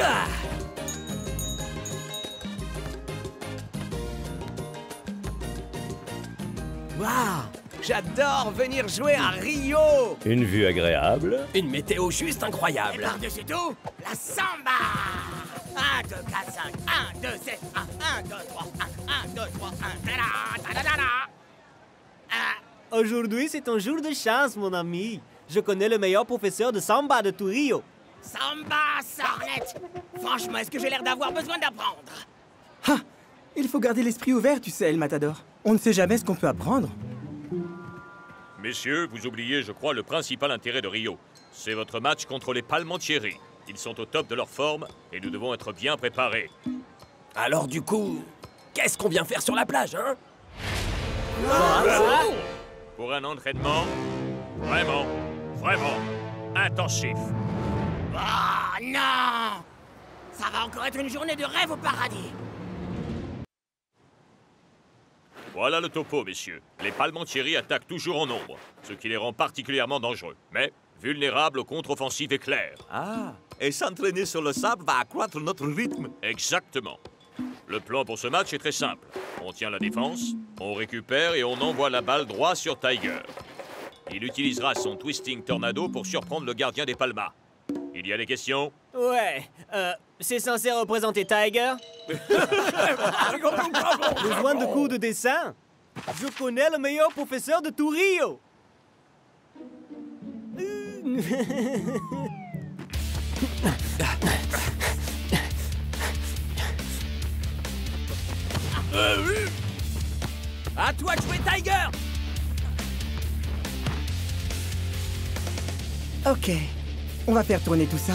Ah. Waouh! J'adore venir jouer à Rio! Une vue agréable. Une météo juste incroyable! Et par-dessus tout, la samba! 1, 2, 4, 5, 1, 2, 7, 1, 2, 3, 1, 2, 3, 1, ta-da, ta-da-da-da. Aujourd'hui, c'est un jour de chance, mon ami. Je connais le meilleur professeur de samba de tout Rio. Samba, Sornette! Franchement, est-ce que j'ai l'air d'avoir besoin d'apprendre? Ah! Il faut garder l'esprit ouvert, tu sais, El Matador. On ne sait jamais ce qu'on peut apprendre. Messieurs, vous oubliez, je crois, le principal intérêt de Rio. C'est votre match contre les Palmentieri. Ils sont au top de leur forme et nous devons être bien préparés. Alors du coup, qu'est-ce qu'on vient faire sur la plage, hein? Pour un entraînement vraiment intensif. Ah non! Ça va encore être une journée de rêve au paradis! Voilà le topo, messieurs. Les Palmentieri attaquent toujours en nombre, ce qui les rend particulièrement dangereux, mais vulnérables aux contre-offensives éclairs. Ah, et s'entraîner sur le sable va accroître notre rythme. Exactement. Le plan pour ce match est très simple. On tient la défense, on récupère et on envoie la balle droit sur Tiger. Il utilisera son Twisting Tornado pour surprendre le gardien des Palmas. Il y a des questions? Ouais, c'est censé représenter Tiger? Besoin de cours de dessin? Je connais le meilleur professeur de tout Rio! À toi de jouer, Tiger! Ok, on va faire tourner tout ça.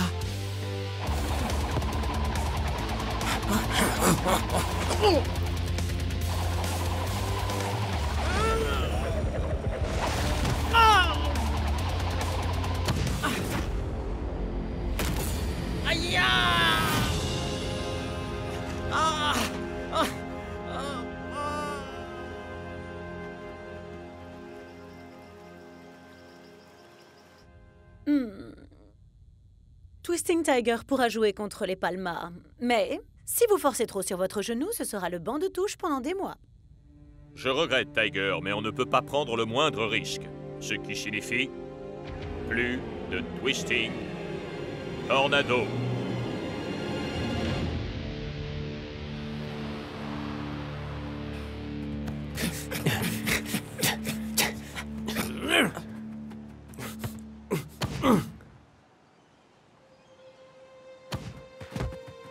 Aïe! Twisting Tiger pourra jouer contre les Palmas, mais si vous forcez trop sur votre genou, ce sera le banc de touche pendant des mois. Je regrette, Tiger, mais on ne peut pas prendre le moindre risque. Ce qui signifie plus de Twisting Tornado.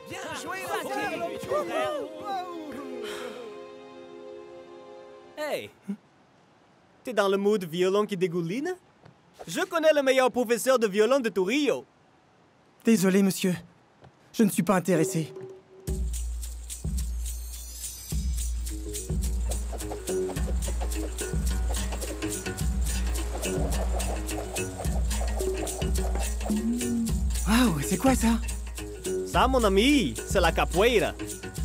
Bien joué, Rocky! Hey! T'es dans le mood violon qui dégouline? Je connais le meilleur professeur de violon de tout Rio. Désolé, monsieur. Je ne suis pas intéressé. Waouh, c'est quoi ça? Ça, mon ami, c'est la capoeira.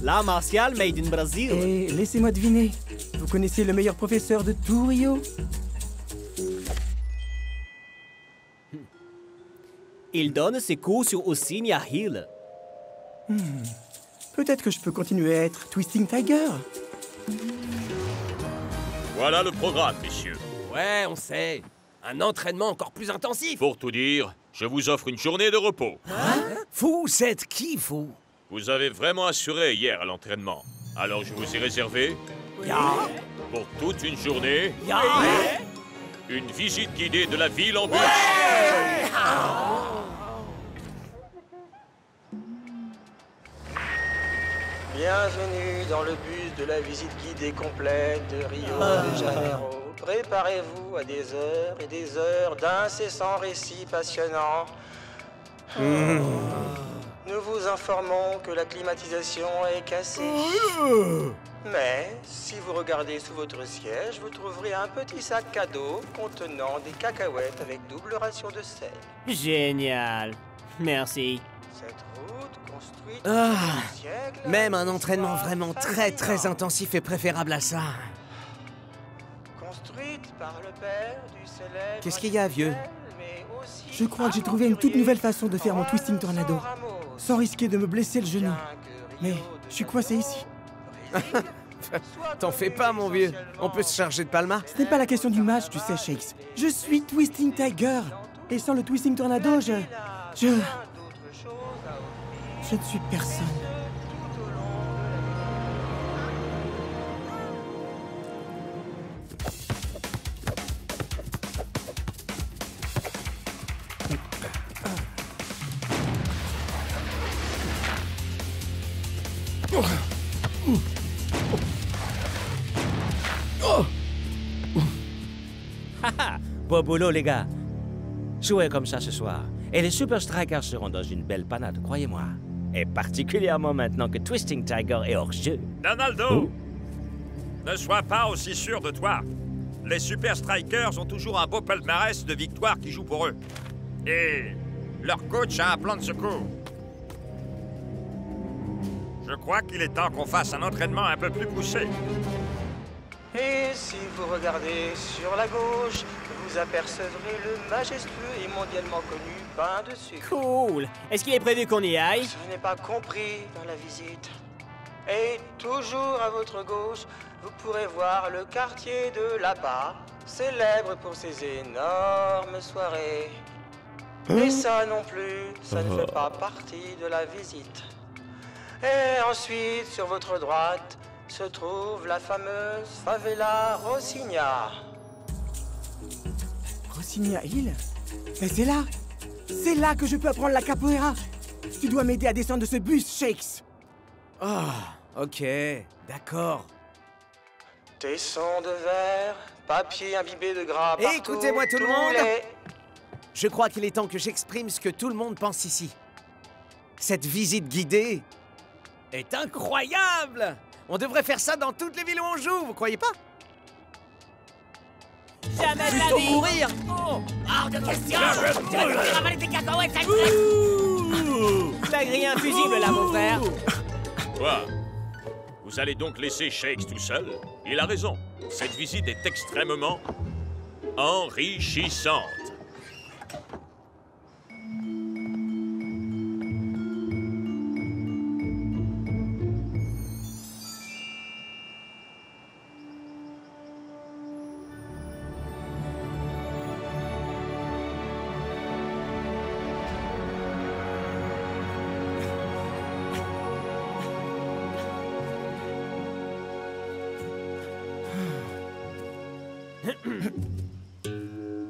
L'art martial made in Brazil. Et laissez-moi deviner. Vous connaissez le meilleur professeur de tout Rio? Il donne ses cours sur Oceania Hill. Peut-être que je peux continuer à être Twisting Tiger. Voilà le programme, messieurs. Ouais, on sait. Un entraînement encore plus intensif. Pour tout dire, je vous offre une journée de repos. Vous êtes qui, vous? Vous avez vraiment assuré hier à l'entraînement. Alors je vous ai réservé, pour toute une journée, une visite guidée de la ville en bus. Bienvenue dans le bus de la visite guidée complète de Rio de Janeiro. Préparez-vous à des heures et des heures d'incessants récits passionnants. Nous vous informons que la climatisation est cassée. Mais si vous regardez sous votre siège, vous trouverez un petit sac cadeau contenant des cacahuètes avec double ration de sel. Génial. Merci. Cette route construite Ah, au siècle, même un entraînement histoire vraiment très fascinante. intensif est préférable à ça. Construite par le père du célèbre... Qu'est-ce qu'il y a, vieux? mais aussi Je crois que j'ai trouvé une toute nouvelle façon de faire mon Twisting Tornado. Ramos. sans risquer de me blesser le genou. Mais je suis coincé ici. T'en fais pas, mon vieux. On peut se charger de Palma. Ce n'est pas la question du match, tu sais, Shakes. Je suis Twisting Tiger. Et sans le Twisting Tornado, je ne suis personne. Beau boulot, les gars. Jouez comme ça ce soir. Et les Super Strikers seront dans une belle panade, croyez-moi. Et particulièrement maintenant que Twisting Tiger est hors jeu. Donaldo, ne sois pas aussi sûr de toi. Les Super Strikers ont toujours un beau palmarès de victoires qui jouent pour eux. Et leur coach a un plan de secours. Je crois qu'il est temps qu'on fasse un entraînement un peu plus poussé. Et si vous regardez sur la gauche, vous apercevrez le majestueux et mondialement connu pain de sucre. Cool. Est-ce qu'il est prévu qu'on y aille? Ce n'est pas compris dans la visite. Et toujours à votre gauche, vous pourrez voir le quartier de là-bas, célèbre pour ses énormes soirées. Et ça non plus, ça ne fait pas partie de la visite. Et ensuite, sur votre droite, se trouve la fameuse favela Rocinha. Rocinha Hill? Mais c'est là! C'est là que je peux apprendre la capoeira! Tu dois m'aider à descendre de ce bus, Shakes! Ah, ok, d'accord. Tessons de verre, papier imbibé de gras partout. Écoutez-moi tout le tous monde. les- Je crois qu'il est temps que j'exprime ce que tout le monde pense ici. Cette visite guidée est incroyable! On devrait faire ça dans toutes les villes où on joue, vous croyez pas? Jamais de la Plutôt vie! mourir! Hors de question! Tu vas nous faire avaler tes cacahuètes, sale La grille infusible, là, mon frère! Quoi? Vous allez donc laisser Shakes tout seul? Il a raison. Cette visite est extrêmement enrichissante.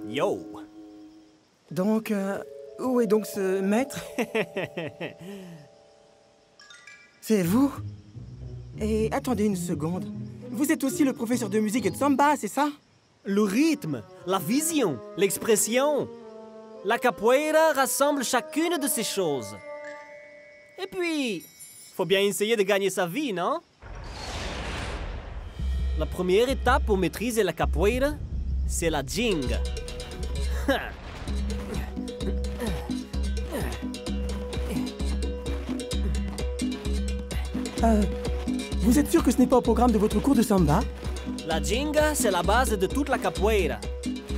Yo! Donc, où est donc ce maître? C'est vous? Et attendez une seconde. Vous êtes aussi le professeur de musique et de samba, c'est ça? Le rythme, la vision, l'expression. La capoeira rassemble chacune de ces choses. Et puis, faut bien essayer de gagner sa vie, non? La première étape pour maîtriser la capoeira, c'est la jinga. Vous êtes sûr que ce n'est pas au programme de votre cours de samba? La jinga, c'est la base de toute la capoeira.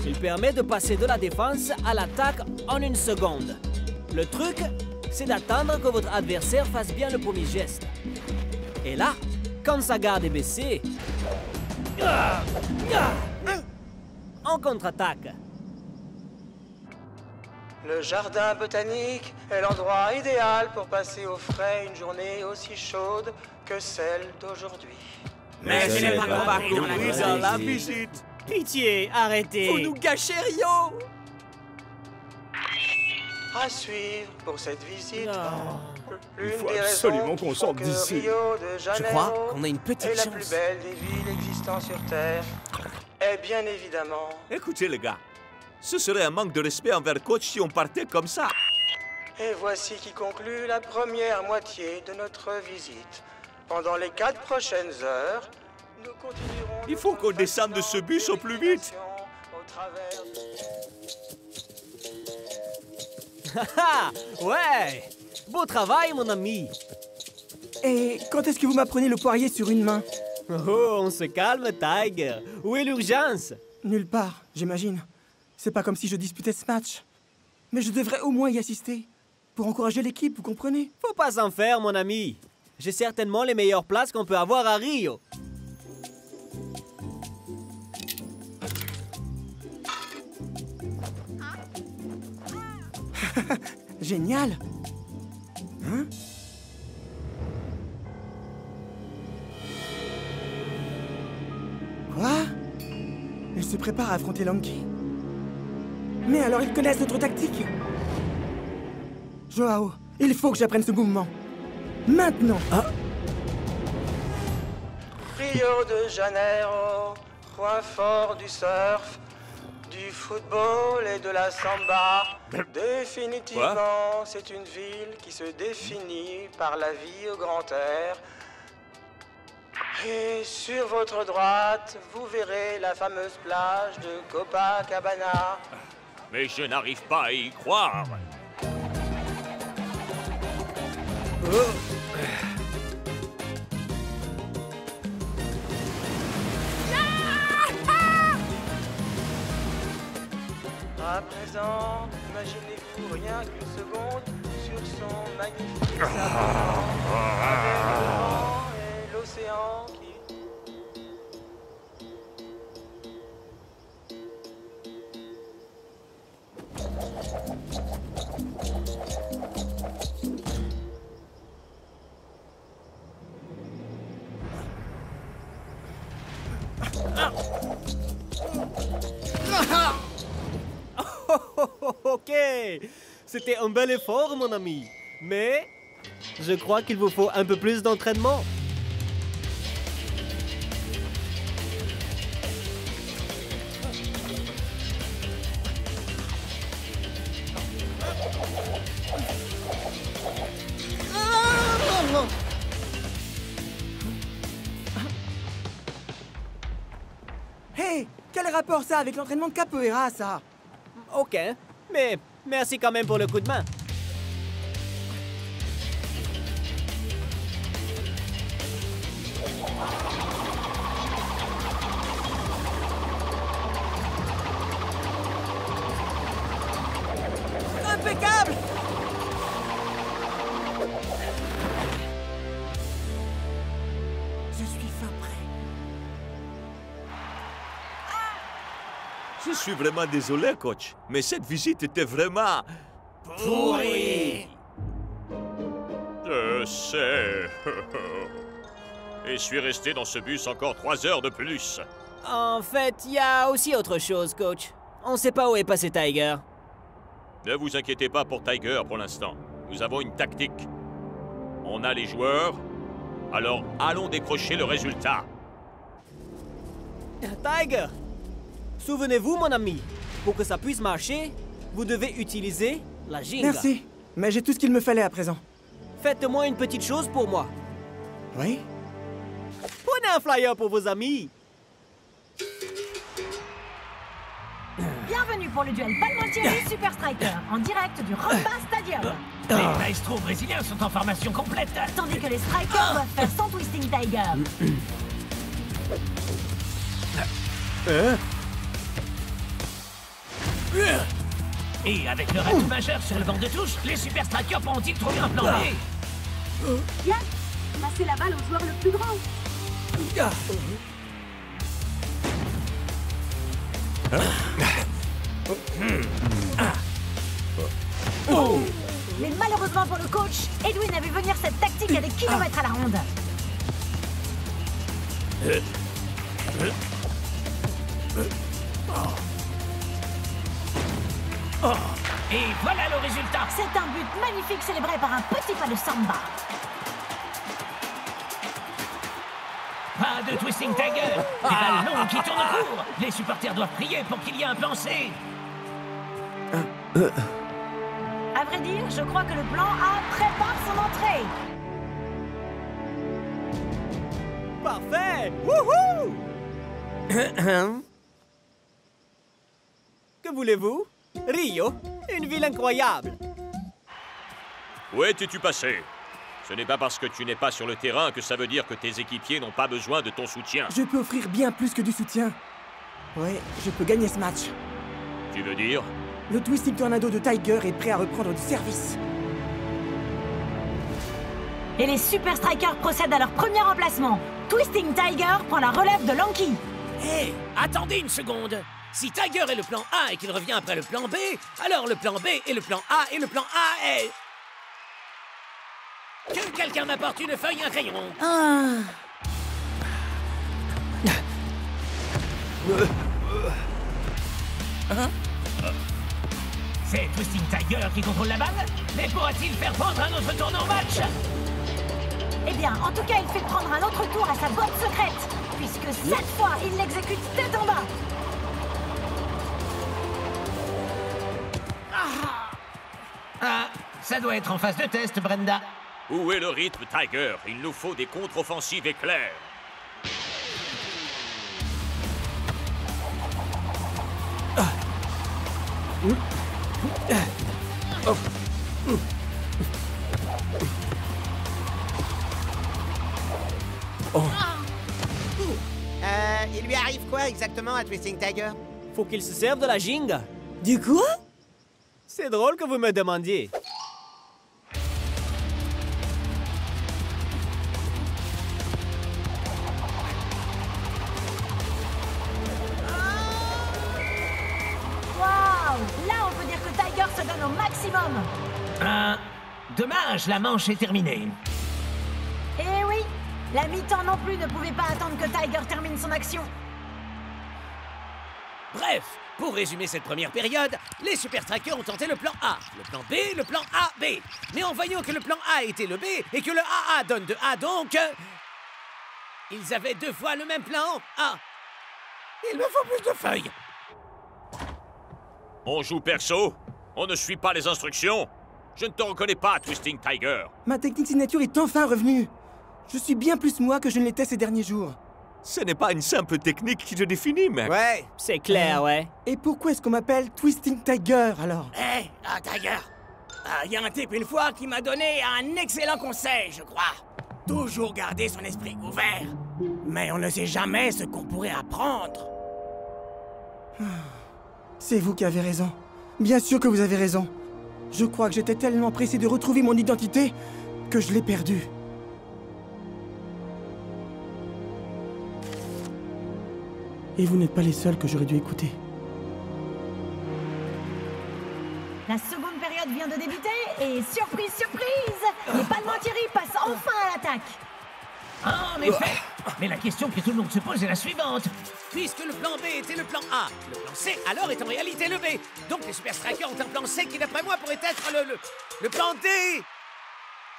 Il permet de passer de la défense à l'attaque en une seconde. Le truc, c'est d'attendre que votre adversaire fasse bien le premier geste. Et là, quand sa garde est baissée, on contre-attaque. Le jardin botanique est l'endroit idéal pour passer au frais une journée aussi chaude que celle d'aujourd'hui. Mais je n'ai pas compris dans la compris dans la visite. Pitié, arrêtez. Vous nous gâchez Rio! À suivre pour cette visite. L'une faut des absolument raisons qu'on qui sorte font que d'ici. Rio de Je Janeiro crois qu'on a une petite est la chance. plus belle des villes existant sur Terre. Et bien évidemment, Écoutez, les gars, ce serait un manque de respect envers le coach si on partait comme ça. et voici qui conclut la première moitié de notre visite. Pendant les 4 prochaines heures, nous continuerons. Il faut notre qu'on descende de ce bus au plus vite. au travers Ah, ouais! Beau travail, mon ami. Et quand est-ce que vous m'apprenez le poirier sur une main? Oh, on se calme, Tiger. Où est l'urgence? Nulle part, j'imagine. C'est pas comme si je disputais ce match. Mais je devrais au moins y assister. Pour encourager l'équipe, vous comprenez? Faut pas s'en faire, mon ami. J'ai certainement les meilleures places qu'on peut avoir à Rio. Génial! Hein? Quoi? Ils se préparent à affronter Lanky? Mais alors ils connaissent notre tactique? Joao, il faut que j'apprenne ce mouvement. Maintenant! Rio de Janeiro, point fort du surf, du football et de la samba. Définitivement, c'est une ville qui se définit par la vie au grand air. Et sur votre droite, vous verrez la fameuse plage de Copacabana. Mais je n'arrive pas à y croire. À présent, imaginez-vous rien qu'une seconde sur son magnifique sable avec le vent et l'océan qui... Ok, c'était un bel effort, mon ami. Mais je crois qu'il vous faut un peu plus d'entraînement. Hey, quel rapport ça avec l'entraînement de capoeira, ça? Ok, mais merci quand même pour le coup de main. Impeccable! Je suis fin prêt. Je suis vraiment désolé, coach, mais cette visite était vraiment... Pourri! Je sais. Et suis resté dans ce bus encore 3 heures de plus. En fait, il y a aussi autre chose, coach. On sait pas où est passé Tiger. Ne vous inquiétez pas pour Tiger pour l'instant. Nous avons une tactique. On a les joueurs, alors allons décrocher le résultat. Tiger! Souvenez-vous, mon ami, pour que ça puisse marcher, vous devez utiliser la ginga. Merci, mais j'ai tout ce qu'il me fallait à présent. Faites-moi une petite chose pour moi. Oui? Prenez un flyer pour vos amis. Bienvenue pour le duel Palmentieri Super Striker, en direct du Ramba Stadium. Les maestros brésiliens sont en formation complète. Tandis que les Strikers doivent faire sans Twisting Tiger. Et avec le rajout majeur sur le banc de touche, les Super Strikers pourront-ils trouver un plan B? Bien, passez la balle au joueur le plus grand. Mais malheureusement pour le coach, Edwin a vu venir cette tactique à des kilomètres à la ronde. Et voilà le résultat. C'est un but magnifique célébré par un petit pas de samba. Pas de Twisting Tiger. Des balles longues qui tournent court. Les supporters doivent prier pour qu'il y ait un plan C. À vrai dire, je crois que le plan A prépare son entrée. Parfait! Wouhou! Que voulez-vous? Rio, une ville incroyable. Où étais-tu passé? Ce n'est pas parce que tu n'es pas sur le terrain que ça veut dire que tes équipiers n'ont pas besoin de ton soutien. Je peux offrir bien plus que du soutien. Ouais, je peux gagner ce match. Tu veux dire? Le Twisting Tornado de Tiger est prêt à reprendre du service. Et les Super Strikers procèdent à leur premier emplacement. Twisting Tiger prend la relève de Lanky. Hé, attendez une seconde. Si Tiger est le plan A et qu'il revient après le plan B, alors le plan B est le plan A et le plan A est... Que quelqu'un m'apporte une feuille et un crayon. C'est Twisting Tiger qui contrôle la balle, mais pourra-t-il faire prendre un autre tournant au match? Eh bien, en tout cas, il fait prendre un autre tour à sa boîte secrète, puisque cette fois, il l'exécute tête en bas. Ah, ça doit être en phase de test, Brenda. Où est le rythme, Tiger? Il nous faut des contre-offensives éclairs. Il lui arrive quoi exactement à Twisting Tiger? Faut qu'il se serve de la Ginga. Du quoi? C'est drôle que vous me demandiez. Waouh! Là, on peut dire que Tiger se donne au maximum. Dommage, la manche est terminée. Eh oui, la mi-temps non plus ne pouvait pas attendre que Tiger termine son action. Bref, pour résumer cette première période, les Super Strikers ont tenté le plan A, le plan B, le plan A, B. Mais en voyant que le plan A était le B et que le AA donne de A donc... ils avaient 2 fois le même plan A. Il me faut plus de feuilles. On joue perso? On ne suit pas les instructions? Je ne te reconnais pas, Twisting Tiger. Ma technique signature est enfin revenue. Je suis bien plus moi que je ne l'étais ces derniers jours. Ce n'est pas une simple technique qui te définit, mec. Ouais. C'est clair, ouais. Et pourquoi est-ce qu'on m'appelle Twisting Tiger, alors? Hé, Tiger. Il y a un type une fois qui m'a donné un excellent conseil, je crois. Toujours garder son esprit ouvert. Mais on ne sait jamais ce qu'on pourrait apprendre. C'est vous qui avez raison. Bien sûr que vous avez raison. Je crois que j'étais tellement pressé de retrouver mon identité que je l'ai perdue. Et vous n'êtes pas les seuls que j'aurais dû écouter. La seconde période vient de débuter et surprise, surprise! Les Palmentieri passent enfin à l'attaque. En effet. Mais la question que tout le monde se pose est la suivante. Puisque le plan B était le plan A, le plan C alors est en réalité le B. Donc les Super Strikers ont un plan C qui d'après moi pourrait être le plan D.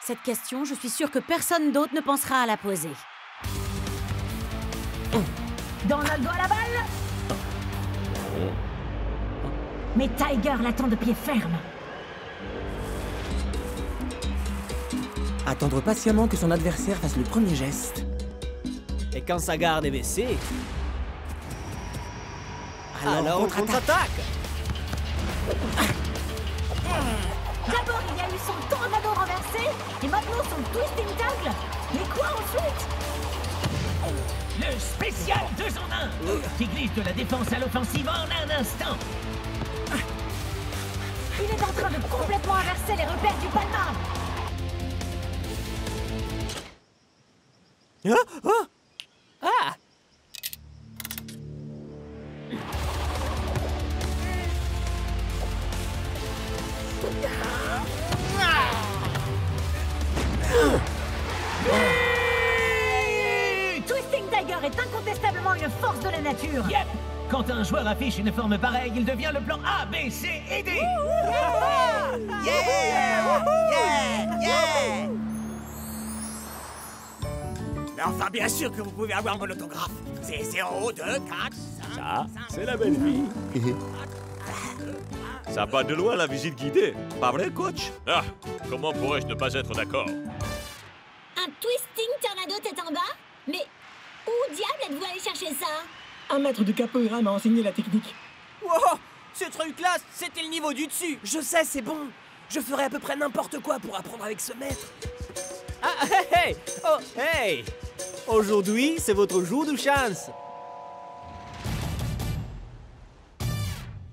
Cette question, je suis sûre que personne d'autre ne pensera à la poser. Donald doit la balle. Mais Tiger l'attend de pied ferme. Attendre patiemment que son adversaire fasse le premier geste. Et quand sa garde est baissée... Alors on contre-attaque. D'abord, il y a eu son tornado renversé et maintenant son twisting tackle. Mais quoi ensuite? Le spécial 2 en 1 qui glisse de la défense à l'offensive en un instant. Il est en train de complètement inverser les repères du Palma. Ah! Twisting Tiger est incontestablement une force de la nature. Yep. Quand un joueur affiche une forme pareille, il devient le plan A, B, C et D. Mais enfin, bien sûr que vous pouvez avoir mon autographe. C'est 0, 2, 4, 5... Ça, c'est la belle vie. Ça part de loin, la visite guidée. Pas vrai, coach? Ah, comment pourrais-je ne pas être d'accord? Un twisting tornado tête en bas? Mais où diable êtes-vous allé chercher ça? Un maître de capoeira m'a enseigné la technique. Wow! Ce truc-là, c'était le niveau du dessus. Je sais, c'est bon. Je ferai à peu près n'importe quoi pour apprendre avec ce maître. Ah, hey! Oh, hey! Aujourd'hui, c'est votre jour de chance.